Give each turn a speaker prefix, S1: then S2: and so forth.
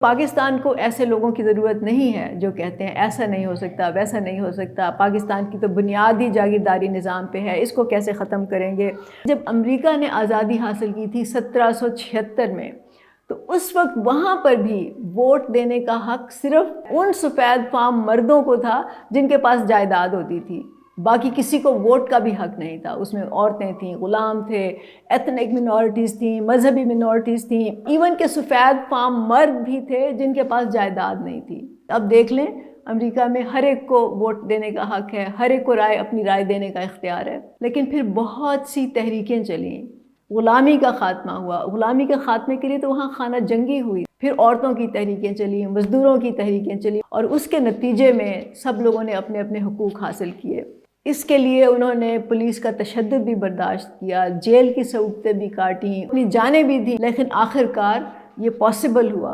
S1: पाकिस्तान को ऐसे लोगों की ज़रूरत नहीं है जो कहते हैं ऐसा नहीं हो सकता, वैसा नहीं हो सकता, पाकिस्तान की तो बुनियाद ही जागीरदारी निज़ाम पे है, इसको कैसे ख़त्म करेंगे। जब अमेरिका ने आज़ादी हासिल की थी 1776 में, तो उस वक्त वहाँ पर भी वोट देने का हक सिर्फ उन सफ़ेद फार्म मर्दों को था जिनके पास जायदाद होती थी। बाकी किसी को वोट का भी हक नहीं था। उसमें औरतें थीं, ग़ुलाम थे, एथनिक मिनॉरिटीज़ थीं, मजहबी मिनॉरिटीज़ थीं, इवन के सफ़ेद फार्म मर्द भी थे जिनके पास जायदाद नहीं थी। अब देख लें, अमेरिका में हर एक को वोट देने का हक है, हर एक को अपनी राय देने का इख्तियार है। लेकिन फिर बहुत सी तहरीकें चलीं, ग़ुलामी का ख़ात्मा हुआ। ग़ुलामी के ख़ात्मे के लिए तो वहाँ खाना जंगी हुई। फिर औरतों की तहरीकें चली, मज़दूरों की तहरीकें चली, और उसके नतीजे में सब लोगों ने अपने अपने हुकूक हासिल किए। इसके लिए उन्होंने पुलिस का तशद्दुद भी बर्दाश्त किया, जेल की सऊकतें भी काटी, अपनी जानें भी दी, लेकिन आखिरकार ये पॉसिबल हुआ।